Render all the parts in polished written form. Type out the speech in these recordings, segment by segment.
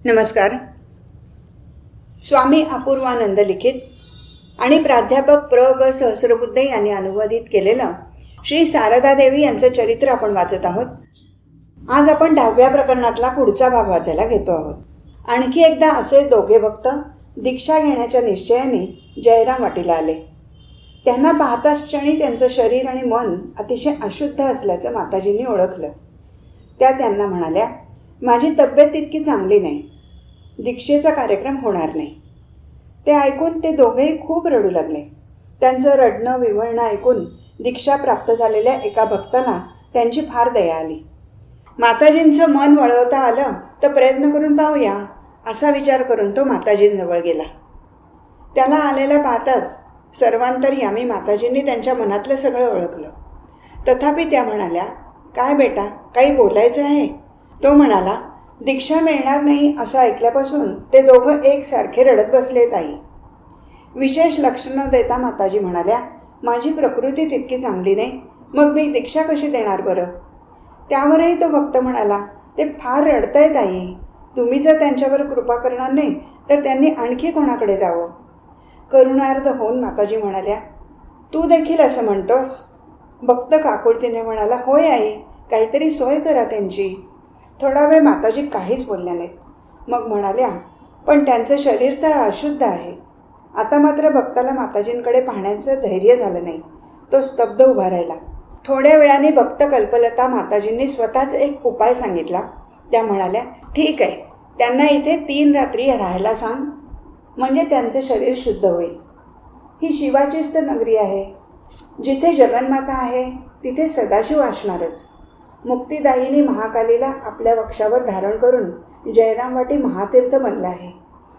नमस्कार. स्वामी अपूर्वानंद लिखित आणि प्राध्यापक प्र ग सहस्रबुद्धे यांनी अनुवादित केलेलं श्री शारदा देवी यांचं चरित्र आपण वाचत आहोत. आज आपण 10व्या प्रकरणातला पुढचा भाग वाचायला घेतो आहोत. आणखी एकदा असे दोघे भक्त दीक्षा घेण्याच्या निश्चयाने जयराम वाटीला आले. त्यांना पाहताच क्षणी त्यांचं शरीर आणि मन अतिशय अशुद्ध असल्याचं माताजींनी ओळखलं. त्या त्यांना म्हणाल्या, माझी तब्येत तितकी चांगली नाही, दीक्षेचा कार्यक्रम होणार नाही. ते ऐकून ते दोघेही खूप रडू लागले. त्यांचं रडणं विव्हळणं ऐकून दीक्षा प्राप्त झालेल्या एका भक्ताला त्यांची फार दया आली. माताजींचं मन वळवता आलं तर प्रयत्न करून पाहूया असा विचार करून तो माताजींजवळ गेला. त्याला आलेला पाहताच सर्वांतर्यामी माताजींनी त्यांच्या मनातलं सगळं ओळखलं. तथापि त्या म्हणाल्या, काय बेटा, काही बोलायचं आहे? तो म्हणाला, दीक्षा मिळणार नाही असं ऐकल्यापासून ते दोघं एकसारखे रडत बसलेत आई. विशेष लक्ष न देता माताजी म्हणाल्या, माझी प्रकृती तितकी चांगली नाही, मग मी दीक्षा कशी देणार बरं? त्यावरही तो भक्त म्हणाला, ते फार रडतायत आई, तुम्ही जर त्यांच्यावर कृपा करणार नाही तर त्यांनी आणखी कोणाकडे जावं? करुणार्ध होऊन माताजी म्हणाल्या, तू देखील असं म्हणतोस? भक्त काकुळतीने म्हणाला, होय आई, काहीतरी सोय करा त्यांची. थोडा वेळ माताजी काहीच बोलल्या नाहीत. मग म्हणाल्या, पण त्यांचं शरीर तर अशुद्ध आहे. आता मात्र भक्ताला माताजींकडे पाहण्याचं धैर्य झालं नाही. तो स्तब्ध उभा राहिला. थोड्या वेळाने भक्त कल्पलता माताजींनी स्वतःच एक उपाय सांगितला. त्या म्हणाल्या, ठीक आहे, त्यांना इथे 3 रात्री राहायला सांग, म्हणजे त्यांचे शरीर शुद्ध होईल. ही शिवाचीच तर नगरी आहे. जिथे जगन्माता आहे तिथे सदाशिव असणारच. मुक्तिदायिनी महाकालीला आपल्या वक्षावर धारण करून जयराम वाटी महातीर्थ बनला आहे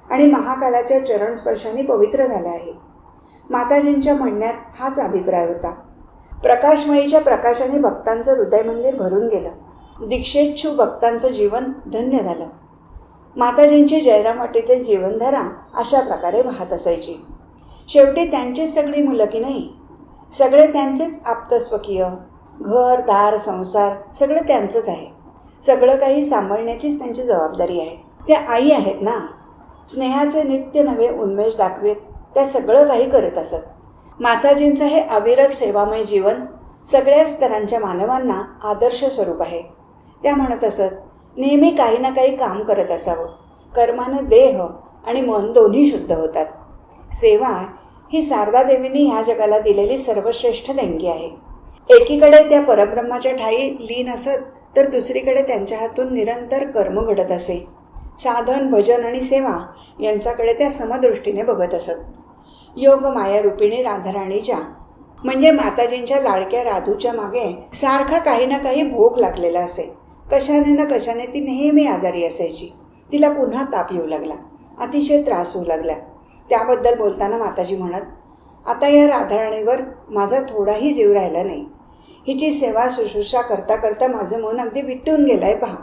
आणि महाकालाच्या चरणस्पर्शाने पवित्र झाला आहे. माताजींच्या म्हणण्यात हाच अभिप्राय होता. प्रकाशमयीच्या प्रकाशाने भक्तांचं हृदयमंदिर भरून गेलं. दीक्षेच्छू भक्तांचं जीवन धन्य झालं. माताजींची जयराम वाटीची जीवनधारा अशा प्रकारे वाहत असायची. शेवटी त्यांचीच सगळी मुलं की नाही, सगळे त्यांचेच आप्तस्वकीय, घर दार संसार सगळं त्यांचंच आहे. सगळं काही सांभाळण्याचीच त्यांची जबाबदारी आहे. त्या आई आहेत ना, स्नेहाचे नित्य नवे उन्मेष दाखवेत त्या सगळं काही करत असत. माताजींचं हे अविरत सेवामय जीवन सगळ्या स्तरांच्या मानवांना आदर्श स्वरूप आहे. त्या म्हणत असत, नेहमी काही ना काही काम करत असावं. कर्मानं देह आणि मन दोन्ही शुद्ध होतात. सेवा ही शारदा देवींनी ह्या जगाला दिलेली सर्वश्रेष्ठ देणगी आहे. एकीकडे त्या परब्रह्माच्या ठाई लीन असत तर दुसरीकडे त्यांच्या हातून निरंतर कर्म घडत असे. साधन भजन आणि सेवा यांच्याकडे त्या समदृष्टीने बघत असत. योग माया रूपिणी राधाराणीच्या म्हणजे माताजींच्या लाडक्या राधूच्या मागे सारखा काही ना काही भोग लागलेला असे. कशाने ना कशाने ती नेहमी आजारी असायची. तिला पुन्हा ताप येऊ लागला, अतिशय त्रास होऊ लागला. त्याबद्दल बोलताना माताजी म्हणत, आता या राधाराणीवर माझा थोडाही जीव राहिला नाही. हिची सेवा शुश्रूषा करता करता माझं मन अगदी विटून गेलं आहे पहा.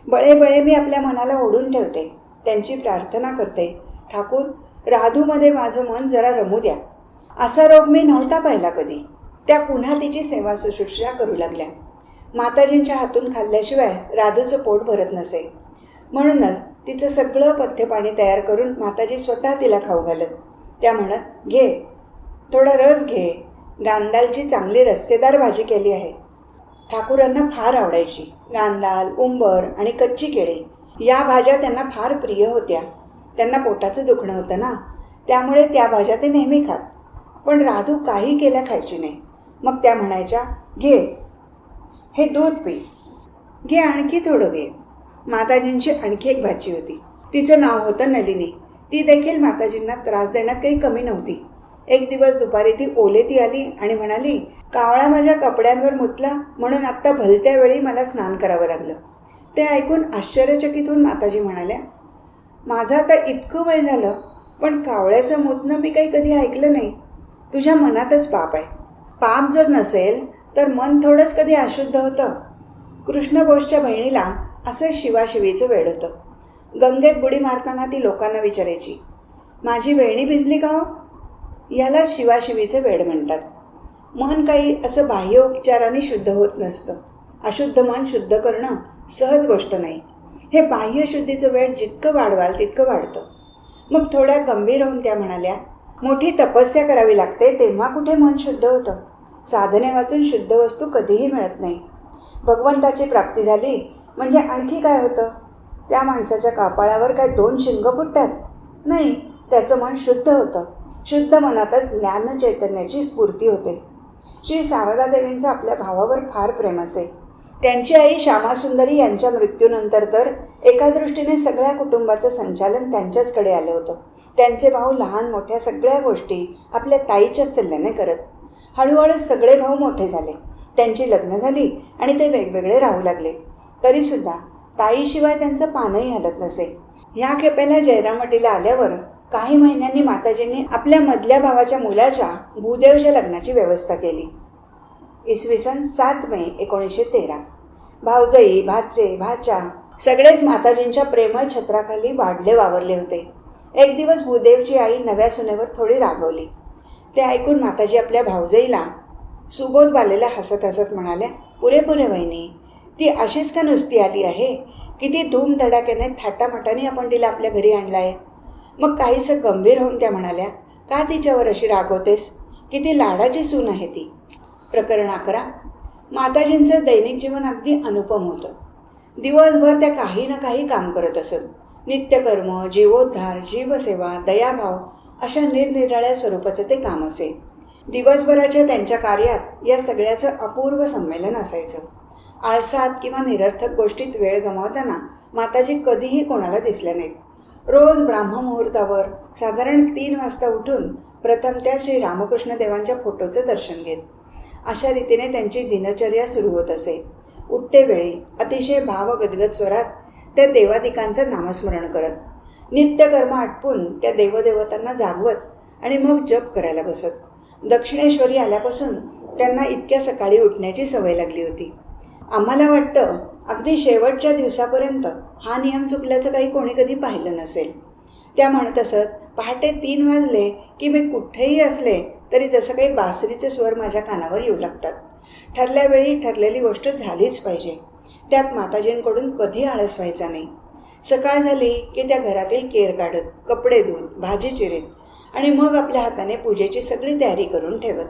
बळे बळे मी आपल्या मनाला ओढून ठेवते, त्यांची प्रार्थना करते, ठाकूर राधूमध्ये माझं मन जरा रमू द्या. असा रोग मी नव्हता पाहिला कधी. त्या पुन्हा तिची सेवा शुश्रूषा करू लागल्या. माताजींच्या हातून खाल्ल्याशिवाय राधूचं पोट भरत नसे. म्हणूनच तिचं सगळं पथ्यपाणी तयार करून माताजी स्वतः तिला खाऊ घालत. त्या म्हणत, घे, थोडा रस घे, गांदालची चांगली रस्सेदार भाजी केली आहे. ठाकूरांना फार आवडायची. गांदाल, उंबर आणि कच्ची केळी या भाज्या त्यांना फार प्रिय होत्या. त्यांना पोटाचं दुखणं होतं ना, त्यामुळे त्या भाज्या ते नेहमी खात. पण राधू काही केल्या खायची नाही. मग त्या म्हणायच्या, घे, हे दूध पी, घे, आणखी थोडं घे. माताजींची आणखी एक भाची होती. तिचं नाव होतं नलिनी. ती देखील माताजींना त्रास देण्यात काही कमी नव्हती. एक दिवस दुपारी ती ओलेती आली आणि म्हणाली, कावळा माझ्या कपड्यांवर मुतला म्हणून आत्ता भलत्या वेळी मला स्नान करावं लागलं. ते ऐकून आश्चर्यचकित होऊन माताजी म्हणाल्या, माझं आता इतकं वय झालं पण कावळ्याचं मुतणं मी काही कधी ऐकलं नाही. तुझ्या मनातच पाप आहे. पाप जर नसेल तर मन थोडंच कधी अशुद्ध होतं. कृष्णघोषच्या बहिणीला असं शिवाशिवीचं वेड होतं. गंगेत बुडी मारताना ती लोकांना विचारायची, माझी वेणी भिजली का हो? याला शिवाशिवीचं वेड म्हणतात. मन काही असं बाह्य उपचाराने शुद्ध होत नसतं. अशुद्ध मन शुद्ध करणं सहज गोष्ट नाही. हे बाह्यशुद्धीचं वेळ जितकं वाढवाल तितकं वाढतं. मग थोड्या गंभीर होऊन त्या म्हणाल्या, मोठी तपस्या करावी लागते तेव्हा कुठे मन शुद्ध होतं. साधने वाचून शुद्ध वस्तू कधीही मिळत नाही. भगवंताची प्राप्ती झाली म्हणजे आणखी काय होतं? त्या माणसाच्या कपाळावर काय 2 शिंग फुटतात? नाही, त्याचं मन शुद्ध होतं. शुद्ध मनातच ज्ञान चैतन्याची स्फूर्ती होते. श्री शारदा देवींचं आपल्या भावावर फार प्रेम असे. त्यांची आई श्यामासुंदरी यांच्या मृत्यूनंतर तर एका दृष्टीने सगळ्या कुटुंबाचं संचालन त्यांच्याचकडे आलं होतं. त्यांचे भाऊ लहान मोठ्या सगळ्या गोष्टी आपल्या ताईच्याच सल्ल्याने करत. हळूहळू सगळे भाऊ मोठे झाले, त्यांची लग्न झाली आणि ते वेगवेगळे राहू लागले. तरीसुद्धा ताईशिवाय त्यांचं पानही हलत नसे. ह्या खेपेला जयरामवाटीला आल्यावर काही महिन्यांनी माताजींनी आपल्या मधल्या भावाच्या मुलाच्या भूदेवच्या लग्नाची व्यवस्था केली. इसवी सन 7 मे 1913. भावजई, भाचे, भाच्या सगळेच माताजींच्या प्रेमळ छत्राखाली वाढले वावरले होते. एक दिवस भूदेवची आई नव्या सुनेवर थोडी रागवली. ते ऐकून माताजी आपल्या भावजईला सुबोध बालेला हसत हसत म्हणाल्या, पुरे वहिनी, ती अशीच का नुसती आली आहे? किती धूमधडाक्याने थाटामाटाने आपण तिला आपल्या घरी आणलं आहे. मग काहीसं गंभीर होऊन त्या म्हणाल्या, का तिच्यावर अशी रागवतेस? किती लाडाची सून आहे ती. प्रकरण 11. माताजींचं दैनिक जीवन अगदी अनुपम होतं. दिवसभर त्या काही ना काही काम करत असत. नित्यकर्म, जीवोद्धार, जीवसेवा, दयाभाव अशा निरनिराळ्या स्वरूपाचं ते काम असे. दिवसभराच्या त्यांच्या कार्यात या सगळ्याचं अपूर्व संमेलन असायचं. आळसात किंवा निरर्थक गोष्टीत वेळ गमावताना माताजी कधीही कोणाला दिसल्या नाहीत. रोज ब्राह्ममुहूर्तावर साधारण 3 वाजता उठून प्रथम त्या श्री रामकृष्ण देवांच्या फोटोचं दर्शन घेत. अशा रीतीने त्यांची दिनचर्या सुरू होत असे. उठते वेळी अतिशय भावगदगद स्वरात त्या देवादिकांचं नामस्मरण करत, नित्यकर्म आटपून त्या देवदेवतांना जागवत आणि मग जप करायला बसत. दक्षिणेश्वरी आल्यापासून त्यांना इतक्या सकाळी उठण्याची सवय लागली होती. आम्हाला वाटतं अगदी शेवटच्या दिवसापर्यंत हा नियम चुकल्याचं काही कोणी कधी पाहिलं नसेल. त्या म्हणत असत, पहाटे 3 वाजले की मी कुठेही असले तरी जसं काही बासरीचे स्वर माझ्या कानावर येऊ लागतात. ठरल्या वेळी ठरलेली गोष्ट झालीच पाहिजे. त्यात माताजींकडून कधी आळस व्हायचा नाही. सकाळ झाली की त्या घरातील केर काढत, कपडे धुत, भाजी चिरीत आणि मग आपल्या हाताने पूजेची सगळी तयारी करून ठेवत.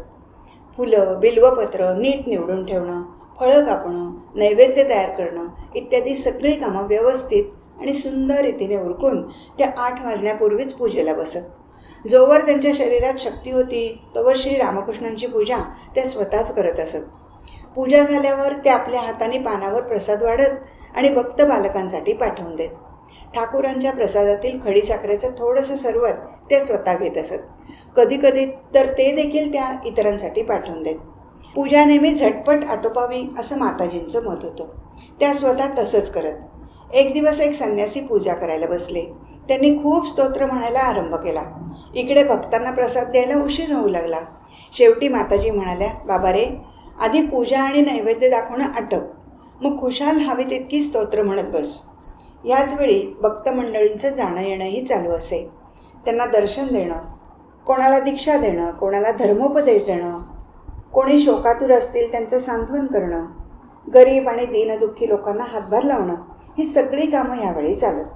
फुलं, बिल्वपत्र नीट निवडून ठेवणं, फळं कापणं, नैवेद्य तयार करणं इत्यादी सगळी कामं व्यवस्थित आणि सुंदर रीतीने उरकून त्या 8 वाजण्यापूर्वीच पूजेला बसत. जोवर त्यांच्या शरीरात शक्ती होती तोवर श्री रामकृष्णांची पूजा त्या स्वतःच करत असत. पूजा झाल्यावर ते आपल्या हाताने पानावर प्रसाद वाढत आणि भक्त बालकांसाठी पाठवून देत. ठाकूरांच्या प्रसादातील खडीसाखरेचं थोडंसं सरवत ते स्वतः घेत असत. कधीकधी तर ते देखील त्या इतरांसाठी पाठवून देत. पूजा नेहमी झटपट आटोपावी असं माताजींचं मत होतं. त्या स्वतः तसंच करत. एक दिवस एक संन्यासी पूजा करायला बसले. त्यांनी खूप स्तोत्र म्हणायला आरंभ केला. इकडे भक्तांना प्रसाद द्यायला उशीर होऊ लागला. शेवटी माताजी म्हणाल्या, बाबा रे, आधी पूजा आणि नैवेद्य दाखवणं आटप, मग खुशाल हवी तितकी स्तोत्र म्हणत बस. ह्याच वेळी भक्त मंडळींचं जाणं येणंही चालू असे. त्यांना दर्शन देणं, कोणाला दीक्षा देणं, कोणाला धर्मोपदेश देणं, कोणी शोकातूर असतील त्यांचं सांत्वन करणं, गरीब आणि दीनदुःखी लोकांना हातभार लावणं, ही सगळी कामं ह्यावेळी चालत.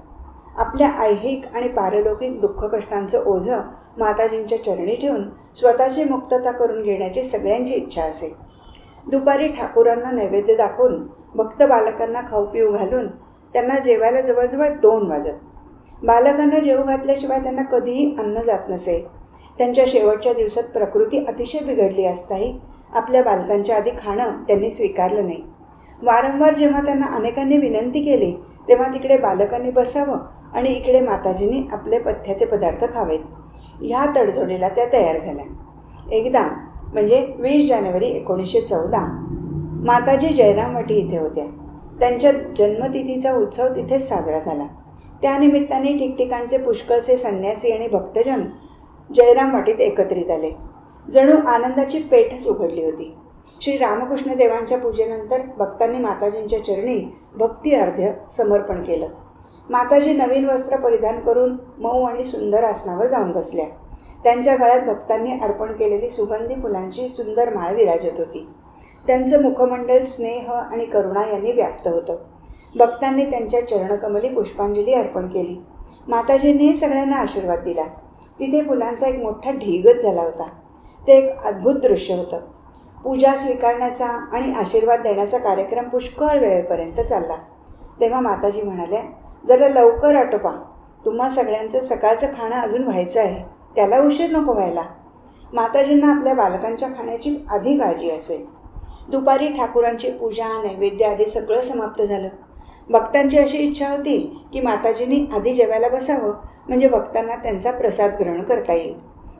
आपल्या ऐहिक आणि पारलौकिक दुःख कष्टांचं ओझं माताजींच्या चरणी ठेवून स्वतःची मुक्तता करून घेण्याची सगळ्यांची इच्छा असे. दुपारी ठाकूरांना नैवेद्य दाखवून भक्त बालकांना खाऊ पिऊ घालून त्यांना जेवायला जवळजवळ 2 वाजत. बालकांना जेवू घातल्याशिवाय त्यांना कधीही अन्न जात नसे. त्यांच्या शेवटच्या दिवसात प्रकृती अतिशय बिघडली असताही आपल्या बालकांच्या आधी खाणं त्यांनी स्वीकारलं नाही. वारंवार जेव्हा त्यांना अनेकांनी विनंती केली तेव्हा तिकडे बालकांनी बसावं आणि इकडे माताजींनी आपले पथ्याचे पदार्थ खावेत. ह्या तडजोडीला त्या तयार झाल्या. एकदा म्हणजे 20 जानेवारी 1914 माताजी जयरामवाटी इथे होत्या. त्यांच्या जन्मतिथीचा उत्सव तिथेच साजरा झाला. त्यानिमित्ताने ठिकठिकाणचे पुष्कळसे संन्यासी आणि भक्तजन जयरामवाटीत एकत्रित आले. जणू आनंदाची पेठच उघडली होती. श्री रामकृष्ण देवांच्या पूजेनंतर भक्तांनी माताजींच्या चरणी भक्ती अर्ध्य समर्पण केलं. माताजी नवीन वस्त्र परिधान करून मऊ आणि सुंदर आसनावर जाऊन बसल्या. त्यांच्या गळ्यात भक्तांनी अर्पण केलेली सुगंधी फुलांची सुंदर माळ विराजत होती. त्यांचं मुखमंडळ स्नेह आणि करुणा यांनी व्याप्त होतं. भक्तांनी त्यांच्या चरणकमली पुष्पांजली अर्पण केली. माताजींनी सगळ्यांना आशीर्वाद दिला. तिथे फुलांचा एक मोठा ढीगच झाला होता. ते एक अद्भुत दृश्य होतं. पूजा स्वीकारण्याचा आणि आशीर्वाद देण्याचा कार्यक्रम पुष्कळ वेळेपर्यंत चालला. तेव्हा माताजी म्हणाल्या, जरा लवकर आटोपा, तुम्हा सगळ्यांचं सकाळचं खाणं अजून व्हायचं आहे, त्याला उशीर नको व्हायला. माताजींना आपल्या बालकांच्या खाण्याची आधी काळजी असेल. दुपारी ठाकूरांची पूजा, नैवेद्य आदी सगळं समाप्त झालं. भक्तांची अशी इच्छा होती की माताजींनी आधी जेवायला बसावं, म्हणजे भक्तांना त्यांचा प्रसाद ग्रहण करता येईल.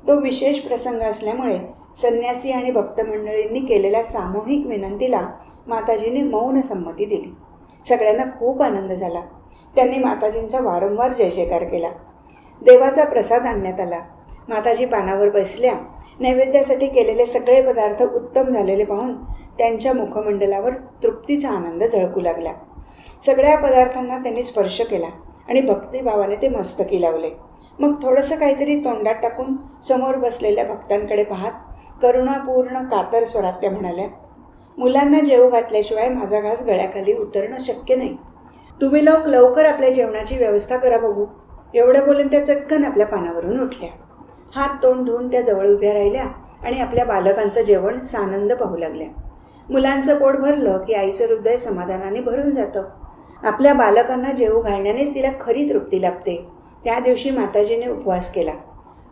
तो विशेष प्रसंग असल्यामुळे संन्यासी आणि भक्त मंडळींनी केलेल्या सामूहिक विनंतीला माताजींनी मौन संमती दिली. सगळ्यांना खूप आनंद झाला. त्यांनी माताजींचा वारंवार जय जयकार केला. देवाचा प्रसाद आणण्यात आला. माताजी पानावर बसल्या. नैवेद्यासाठी केलेले सगळे पदार्थ उत्तम झालेले पाहून त्यांच्या मुखमंडलावर तृप्तीचा आनंद झळकू लागला. सगळ्या पदार्थांना त्यांनी स्पर्श केला आणि भक्तिभावाने ते मस्तकी लावले. मग थोडंसं काहीतरी तोंडात टाकून समोर बसलेल्या भक्तांकडे पाहत करुणापूर्ण कातर स्वरात त्या म्हणाल्या, मुलांना जेवू घातल्याशिवाय माझा घास गळ्याखाली उतरणं शक्य नाही. तुम्ही लोक लवकर आपल्या जेवणाची व्यवस्था करा बघू. एवढं बोलून त्या चटकन आपल्या पानावरून उठल्या. हात तोंड धुवून त्या जवळ उभ्या राहिल्या आणि आपल्या बालकांचं जेवण सानंद पाहू लागल्या. मुलांचं पोट भरलं की आईचं हृदय समाधानाने भरून जातं. आपल्या बालकांना जेवू घालण्यानेच तिला खरी तृप्ती लाभते. त्या दिवशी माताजीने उपवास केला,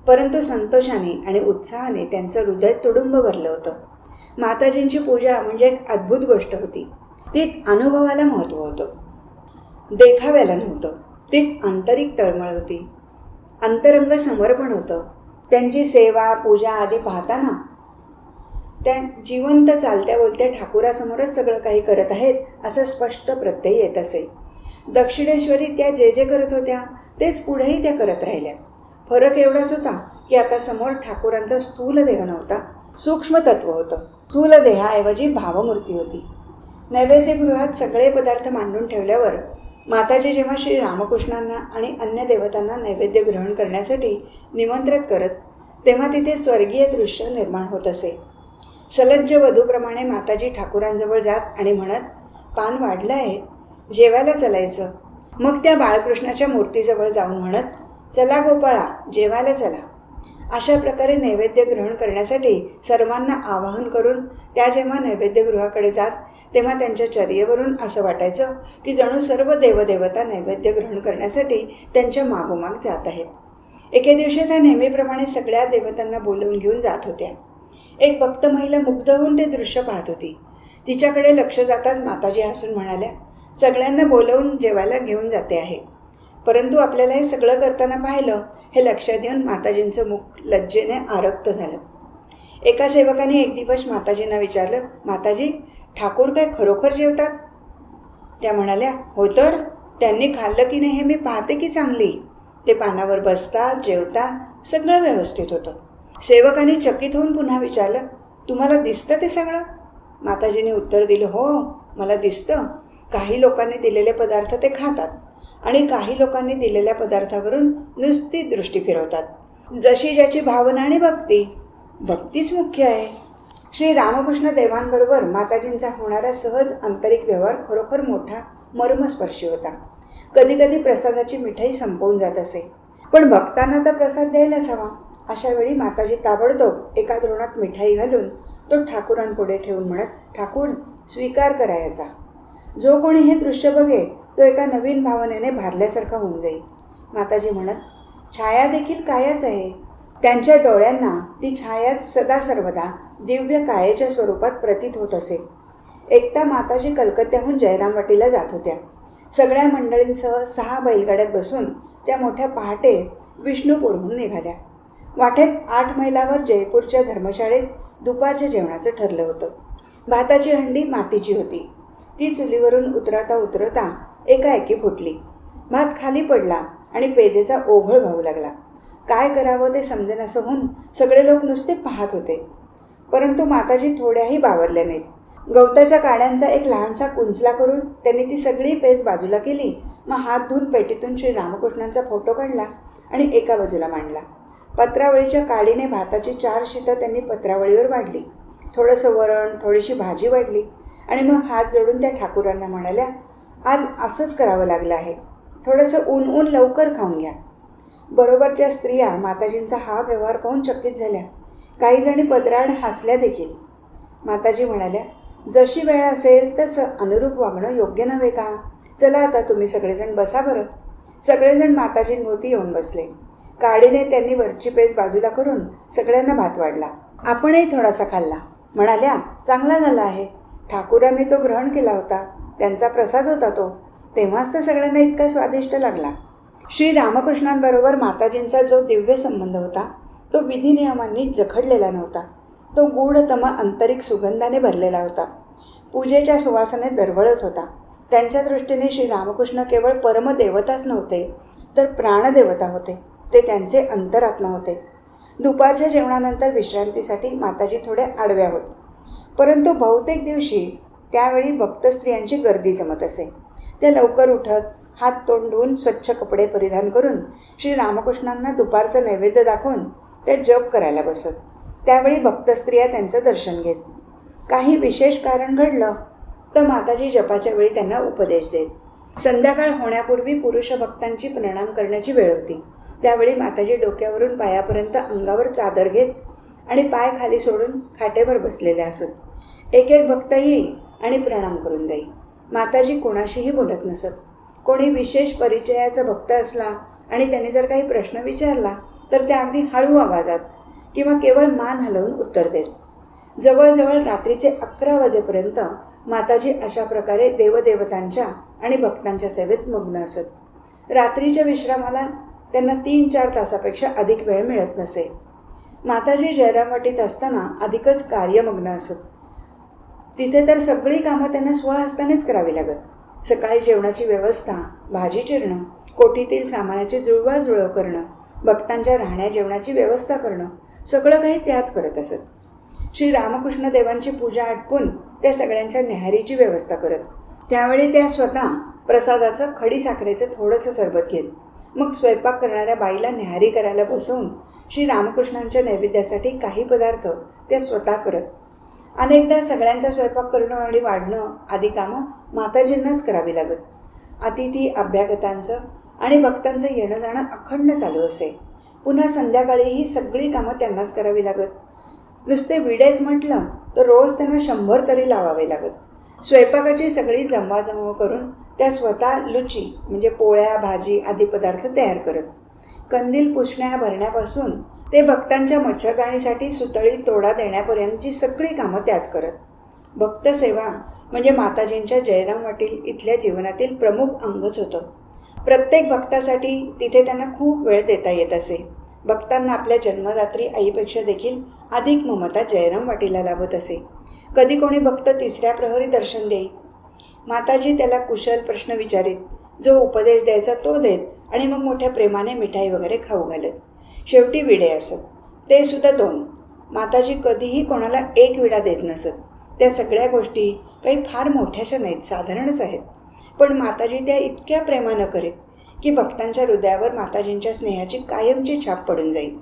परंतु संतोषाने आणि उत्साहाने त्यांचं हृदय तुडुंब भरलं होतं. माताजींची पूजा म्हणजे एक अद्भुत गोष्ट होती. तीत अनुभवाला महत्त्व होतं, देखाव्याला नव्हतं. तीत आंतरिक तळमळ होती, अंतरंग समर्पण होतं. त्यांची सेवा पूजा आदी पाहताना त्या जिवंत चालत्या बोलत्या ठाकुरासमोरच सगळं काही करत आहेत असं स्पष्ट प्रत्यय येत असे. दक्षिणेश्वरी त्या जे जे करत होत्या तेच पुढेही त्या करत राहिल्या. फरक एवढाच होता की आता समोर ठाकुरांचा स्थूल देह नव्हता, सूक्ष्म तत्व होतं. स्थूल देहाऐवजी भावमूर्ती होती. नैवेद्यगृहात सगळे पदार्थ मांडून ठेवल्यावर माताजी जेव्हा श्री रामकृष्णांना आणि अन्य देवतांना नैवेद्य ग्रहण करण्यासाठी निमंत्रित करत, तेव्हा तिथे स्वर्गीय दृश्य निर्माण होत असे. सलज्ज वधूप्रमाणे माताजी ठाकुरांजवळ जात आणि म्हणत, पान वाढलं आहे, जेवायला चलायचं. मग त्या बाळकृष्णाच्या मूर्तीजवळ जाऊन म्हणत, चला गोपाळा, जेवायला चला. अशा प्रकारे नैवेद्य ग्रहण करण्यासाठी सर्वांना आवाहन करून त्या जेव्हा नैवेद्यगृहाकडे जात, तेव्हा त्यांच्या चर्येवरून असं वाटायचं की जणू सर्व देवदेवता नैवेद्य ग्रहण करण्यासाठी त्यांच्या मागोमाग जात आहेत. एके दिवशी त्या नेहमीप्रमाणे सगळ्या देवतांना बोलवून घेऊन जात होत्या. एक भक्त महिला मुग्ध होऊन ते दृश्य पाहत होती. तिच्याकडे लक्ष जाताच माताजी हसून म्हणाल्या, सगळ्यांना बोलवून जेवायला घेऊन जाते आहे. परंतु आपल्याला हे सगळं करताना पाहिलं हे लक्षात येऊन माताजींचं मुख लज्जेने आरक्त झालं. एका सेवकाने एक दिवस माताजींना विचारलं, माताजी, ठाकूर काय खरोखर जेवतात? त्या म्हणाल्या, हो तर, त्यांनी खाल्लं की नाही हे मी पाहते की चांगली. ते पानावर बसतात, जेवतात, सगळं व्यवस्थित होतं. सेवकाने चकित होऊन पुन्हा विचारलं, तुम्हाला दिसतं ते सगळं? माताजीने उत्तर दिलं, हो, मला दिसतं. काही लोकांनी दिलेले पदार्थ ते खातात आणि काही लोकांनी दिलेल्या पदार्थावरून नुसती दृष्टी फिरवतात. जशी ज्याची भावना आणि भक्ती, भक्तीच मुख्य आहे. श्री रामकृष्ण देवांबरोबर माताजींचा होणारा सहज आंतरिक व्यवहार खरोखर मोठा मर्मस्पर्शी होता. कधी कधी प्रसादाची मिठाई संपवून जात असे, पण भक्तांना तर प्रसाद द्यायलाच हवा. अशा वेळी माताजी ताबडतोब एका द्रोणात मिठाई घालून तो ठाकुरांपुढे ठेवून म्हणत, ठाकूर, स्वीकार करायचा. जो कोणी हे दृश्य बघेल तो एका नवीन भावनेने भारल्यासारखा होऊन जाईल. माताजी म्हणत, छाया देखील कायाच आहे. त्यांच्या डोळ्यांना ती छायाच सदा सर्वदा दिव्य कायेच्या स्वरूपात प्रतीत होत असे. एकदा माताजी कलकत्त्याहून जयरामवाटीला जात होत्या. सगळ्या मंडळींसह 6 बैलगाड्यात बसून त्या मोठ्या पहाटे विष्णुपूरहून निघाल्या. वाटेत 8 मैलावर जयपूरच्या धर्मशाळेत दुपारच्या जेवणाचं ठरलं होतं. भाताची हंडी मातीची होती. ती चुलीवरून उतरता उतरता एकाएकी फुटली. भात खाली पडला आणि पेजेचा ओघळ वाहू लागला. काय करावं ते समजेनासं होऊन सगळे लोक नुसते पाहत होते. परंतु माताजी थोड्याही बावरल्या नाहीत. गवताच्या काड्यांचा एक लहानसा कुंचला करून त्यांनी ती सगळी पेज बाजूला केली. मग हात धुवून पेटीतून श्री रामकृष्णांचा फोटो काढला आणि एका बाजूला मांडला. पत्रावळीच्या काडीने भाताची 4 शीतं त्यांनी पत्रावळीवर वाढली. थोडंसं वरण, थोडीशी भाजी वाढली आणि मग हात जोडून त्या ठाकुरांना म्हणाल्या, आज असंच करावं लागलं आहे. थोडंसं ऊन लवकर खाऊन घ्या. बरोबरच्या स्त्रिया माताजींचा हा व्यवहार पाहून चकित झाल्या. काही जणी पदराड हसल्या देखील. माताजी म्हणाल्या, जशी वेळ असेल तसं अनुरूप वागणं योग्य नव्हे का? चला आता तुम्ही सगळेजण बसा बरं. सगळेजण माताजींभोवती येऊन बसले. काडीने त्यांनी वरची पेज बाजूला करून सगळ्यांना भात वाढला. आपणही थोडासा खाल्ला. म्हणाल्या, चांगला झाला आहे. ठाकूरांनी तो ग्रहण केला होता. त्यांचा प्रसाद होता तो. तेव्हाच तर सगळ्यांना इतका स्वादिष्ट लागला. श्री रामकृष्णांबरोबर माताजींचा जो दिव्य संबंध होता तो विधिनियमांनी जखडलेला नव्हता. तो गूढतम आंतरिक सुगंधाने भरलेला होता. पूजेच्या सुवासाने दरवळत होता. त्यांच्या दृष्टीने श्री रामकृष्ण केवळ परमदेवताच नव्हते, तर प्राणदेवता होते. ते त्यांचे अंतरात्मा होते. दुपारच्या जेवणानंतर विश्रांतीसाठी माताजी थोड्या आडव्या होत. परंतु बहुतेक दिवशी त्यावेळी भक्त स्त्रियांची गर्दी जमत असे. त्या लवकर उठत, हात तोंड धुवून स्वच्छ कपडे परिधान करून श्री रामकृष्णांना दुपारचं नैवेद्य दाखवून ते जप करायला बसत. त्यावेळी भक्त स्त्रिया त्यांचं दर्शन घेत. काही विशेष कारण घडलं तर माताजी जपाच्या वेळी त्यांना उपदेश देत. संध्याकाळ होण्यापूर्वी पुरुष भक्तांची प्रणाम करण्याची वेळ होती. त्यावेळी माताजी डोक्यावरून पायापर्यंत अंगावर चादर घेत आणि पाय खाली सोडून खाटेवर बसलेले असत. एक एक भक्त येई आणि प्रणाम करून जाई. माताजी कोणाशीही बोलत नसत. कोणी विशेष परिचयाचा भक्त असला आणि त्याने जर काही प्रश्न विचारला तर त्या अगदी हळू आवाजात किंवा केवळ मान हलवून उत्तर देत. जवळजवळ रात्रीचे 11 वाजेपर्यंत माताजी अशा प्रकारे देवदेवतांच्या आणि भक्तांच्या सेवेत मग्न असत. रात्रीच्या विश्रामाला त्यांना 3-4 तासापेक्षा अधिक वेळ मिळत नसे. माताजी जयरामवाटीत असताना अधिकच कार्यमग्न असत. तिथे तर सगळी कामं त्यांना स्वहस्तानेच करावी लागत. सकाळी जेवणाची व्यवस्था, भाजी चिरणं, कोठीतील सामानाची जुळवाजुळव करणं, भक्तांच्या राहण्या जेवणाची व्यवस्था करणं, सगळं काही त्याच करत असत. श्री रामकृष्ण देवांची पूजा आटपून त्या सगळ्यांच्या न्याहारीची व्यवस्था करत. त्यावेळी त्या स्वतः प्रसादाचं खडीसाखरेचं थोडंसं सरबत घेत. मग स्वयंपाक करणाऱ्या बाईला न्याहारी करायला बसवून श्री रामकृष्णांच्या नैवेद्यासाठी काही पदार्थ त्या स्वतः करत. अनेकदा सगळ्यांचा स्वयंपाक करणं आणि वाढणं आदी कामं माताजींनाच करावी लागत. अतिथी अभ्यागतांचं आणि भक्तांचं येणं जाणं अखंड चालू असे. पुन्हा संध्याकाळी ही सगळी कामं त्यांनाच करावी लागत. नुसते विडेच म्हटलं तर रोज त्यांना 100 तरी लावावे लागत. स्वयंपाकाची सगळी जमवाजमव करून त्या स्वतः लुची म्हणजे पोळ्या, भाजी आदी पदार्थ तयार करत. कंदील पुसण्या भरण्यापासून ते भक्तांच्या मच्छरदाणीसाठी सुतळी तोडा देण्यापर्यंतची सगळी कामं त्याच करत. भक्तसेवा म्हणजे माताजींच्या जयरामवाटी इथल्या जीवनातील प्रमुख अंगच होतं. प्रत्येक भक्तासाठी तिथे त्यांना खूप वेळ देता येत असे. भक्तांना आपल्या जन्मदात्री आईपेक्षा देखील अधिक ममता जयरामवाटीला लाभत असे. कधी कोणी भक्त 3ऱ्या प्रहरी दर्शन देई. माताजी त्याला कुशल प्रश्न विचारित. जो उपदेश द्यायचा तो देत आणि मग मोठ्या प्रेमाने मिठाई वगैरे खाऊ घालत. शेवटी विडे असत, ते सुद्धा 2. माताजी कधीही कोणाला 1 विडा देत नसत. त्या सगळ्या गोष्टी काही फार मोठ्याशा नाहीत, साधारणच आहेत. पण माताजी त्या इतक्या प्रेमानं करीत की भक्तांच्या हृदयावर माताजींच्या स्नेहाची कायमची छाप पडून जाईल.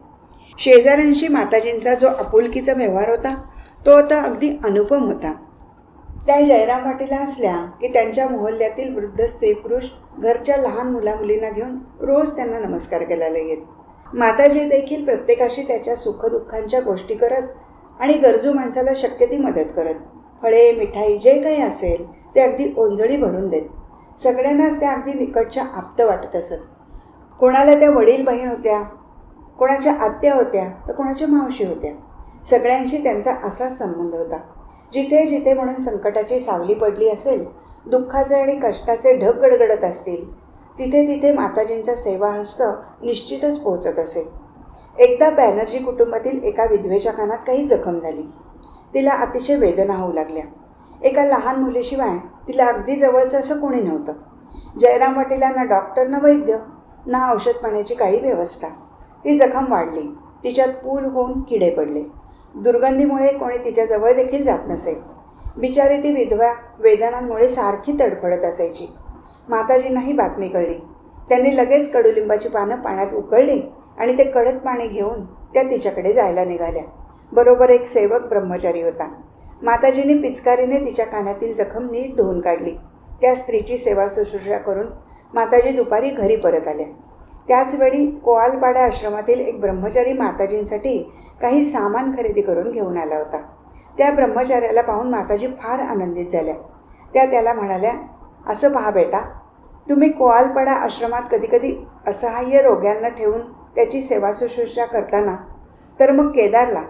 शेजाऱ्यांशी माताजींचा जो आपुलकीचा व्यवहार होता तो आता अगदी अनुपम होता. त्या जयरामवाटीला असल्या की त्यांच्या मोहल्ल्यातील वृद्ध स्त्री पुरुष घरच्या लहान मुलामुलींना घेऊन रोज त्यांना नमस्कार करायला येत. माताजी देखील प्रत्येकाशी त्याच्या सुखदुःखांच्या गोष्टी करत आणि गरजू माणसाला शक्य ती मदत करत. फळे, मिठाई जे काही असेल ते अगदी ओंजळी भरून देत. सगळ्यांनाच त्या अगदी निकटच्या आप्त वाटत असत. कोणाला त्या वडील बहीण होत्या, कोणाच्या आत्या होत्या तर कोणाच्या मावशी होत्या. सगळ्यांशी त्यांचा असाच संबंध होता. जिथे जिथे म्हणून संकटाची सावली पडली असेल, दुःखाचे आणि कष्टाचे ढग गडगडत असतील, तिथे तिथे माताजींचा सेवाहस्त निश्चितच पोहोचत असे. एकदा बॅनर्जी कुटुंबातील एका विधवेच्या कानात काही जखम झाली. तिला अतिशय वेदना होऊ लागल्या. एका लहान मुलीशिवाय तिला अगदी जवळचं असं कोणी नव्हतं. जयरामवाटीला ना डॉक्टर ना वैद्य ना औषध पाण्याची काही व्यवस्था. ती जखम वाढली. तिच्यात पूल होऊन किडे पडले. दुर्गंधीमुळे कोणी तिच्याजवळ देखील जात नसे. बिचारी ती विधवा वेदनांमुळे सारखी तडफडत असायची. माताजींनाही बातमी कळली. त्यांनी लगेच कडुलिंबाची पानं पाण्यात उकळली आणि ते कडक पाणी घेऊन त्या तिच्याकडे जायला निघाल्या. बरोबर एक सेवक ब्रह्मचारी होता. माताजींनी पिचकारीने तिच्या कानातील जखम नीट धुवून काढली. त्या स्त्रीची सेवा शुश्रूषा करून माताजी दुपारी घरी परत आल्या. त्याचवेळी कोआलपाडा आश्रमातील एक ब्रह्मचारी माताजींसाठी काही सामान खरेदी करून घेऊन आला होता. त्या ब्रह्मचार्याला पाहून माताजी फार आनंदित झाल्या. त्या त्याला म्हणाल्या, असं पहा बेटा, तुम्ही कोआलपाडा आश्रमात कधीकधी असहाय्य रोग्यांना ठेवून त्याची सेवा शुश्रूषा करताना, तर मग केदारला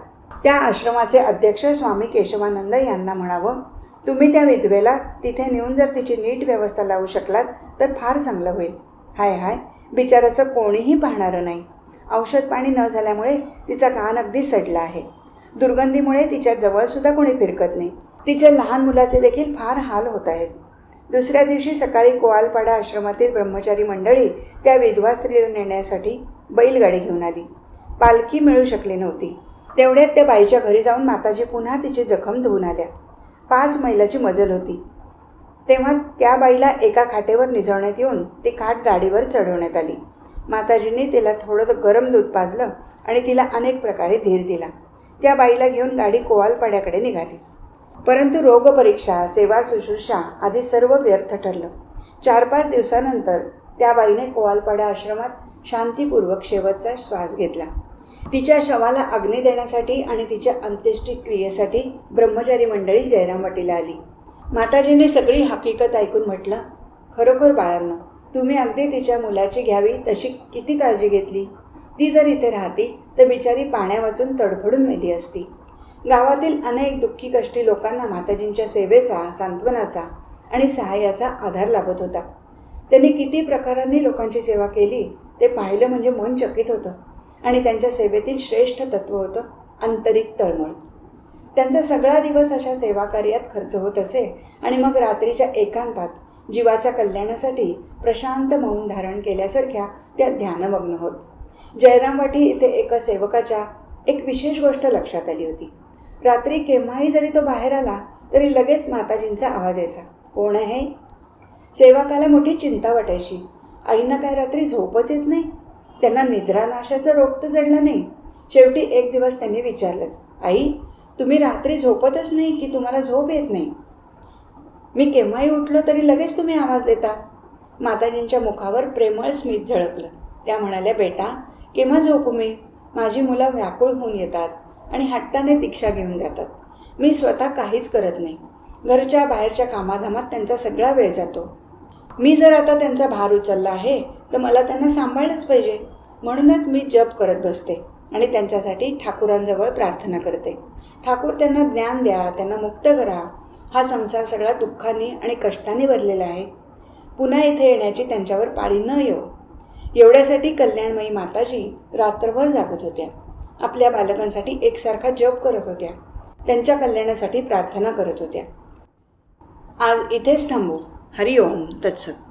त्या आश्रमाचे अध्यक्ष स्वामी केशवानंद यांना म्हणावं, तुम्ही त्या विधवेला तिथे नेऊन जर तिची नीट व्यवस्था लावू शकलात तर फार चांगलं होईल. हाय हाय, बिचाराचं कोणीही पाहणारं नाही. औषध पाणी न झाल्यामुळे तिचा कान अगदी सडला आहे. दुर्गंधीमुळे तिच्या जवळसुद्धा कोणी फिरकत नाही. तिच्या लहान मुलाचे देखील फार हाल होत आहेत. दुसऱ्या दिवशी सकाळी कोआलपाडा आश्रमातील ब्रह्मचारी मंडळी त्या विधवा स्त्रीला नेण्यासाठी बैलगाडी घेऊन आली. पालखी मिळू शकली नव्हती. तेवढ्यात त्या बाईच्या घरी जाऊन माताजी पुन्हा तिची जखम धुवून आल्या. 5 मैलाची मजल होती. तेव्हा त्या बाईला एका खाटेवर निजवण्यात येऊन ती खाट गाडीवर चढवण्यात आली. माताजींनी तिला थोडं गरम दूध पाजलं आणि तिला अनेक प्रकारे धीर दिला. त्या बाईला घेऊन गाडी कोआलपाड्याकडे निघाली. परंतु रोगपरीक्षा, सेवा शुश्रूषा आधी सर्व व्यर्थ ठरलं. 4-5 दिवसानंतर त्या बाईने कोआलपाडा आश्रमात शांतीपूर्वक शेवटचा श्वास घेतला. तिच्या शवाला अग्नी देण्यासाठी आणि तिच्या अंत्येष्टिक्रियेसाठी ब्रह्मचारी मंडळी जयरामवाटीला आली. माताजींनी सगळी हकीकत ऐकून म्हटलं, खरोखर बाळांनो, तुम्ही अगदी तिच्या मुलाची घ्यावी तशी किती काळजी घेतली. ती जर इथे राहती तर बिचारी पाण्या वाचून तडफडून मेली असती. गावातील अनेक दुःखी कष्टी लोकांना माताजींच्या सेवेचा, सांत्वनाचा आणि सहाय्याचा आधार लाभत होता. त्यांनी किती प्रकारांनी लोकांची सेवा केली ते पाहिलं म्हणजे मन चकित होतं. आणि त्यांच्या सेवेतील श्रेष्ठ तत्त्व होतं आंतरिक तळमळ. त्यांचा सगळा दिवस अशा सेवाकार्यात खर्च होत असे आणि मग रात्रीच्या एकांतात जीवाच्या कल्याणासाठी प्रशांत मौन धारण केल्यासारख्या त्या ध्यानमग्न होत. जयरामवाटी इथे एका सेवकाच्या एक विशेष गोष्ट लक्षात आली होती. रात्री केव्हाही जरी तो बाहेर आला तरी लगेच माताजींचा आवाज यायचा, कोण आहे? सेवकाला मोठी चिंता वाटायची. आईंना काय रात्री झोपच येत नाही? त्यांना निद्रानाशाचा रोग तर जडला नाही. शेवटी एक दिवस त्यांनी विचारलंच, आई, तुम्ही रात्री झोपतच नाही की तुम्हाला झोप येत नाही? मी केव्हाही उठलो तरी लगेच तुम्ही आवाज देता. माताजींच्या मुखावर प्रेमळ स्मित झळकलं. त्या म्हणाल्या, बेटा, केव्हा झोपू मी? माझी मुलं व्याकुळ होऊन येतात आणि हट्टाने दीक्षा घेऊन जातात. मी स्वतः काहीच करत नाही. घरच्या बाहेरच्या कामाधामात त्यांचा सगळा वेळ जातो. मी जर आता त्यांचा भार उचलला आहे तर मला त्यांना सांभाळलंच पाहिजे. म्हणूनच मी जप करत बसते आणि त्यांच्यासाठी ठाकूरांजवळ प्रार्थना करते. ठाकूर त्यांना ज्ञान द्या, त्यांना मुक्त करा. हा संसार सगळा दुःखांनी आणि कष्टांनी भरलेला आहे. पुन्हा इथे येण्याची त्यांच्यावर पाळी न येऊ, एवढ्यासाठी कल्याणमयी माताजी रात्रभर जागत होत्या. आपल्या बालकांसाठी एकसारखा जप करत होत्या. त्यांच्या कल्याणासाठी प्रार्थना करत होत्या. आज इथेच थांबू. हरिओम तत्सत.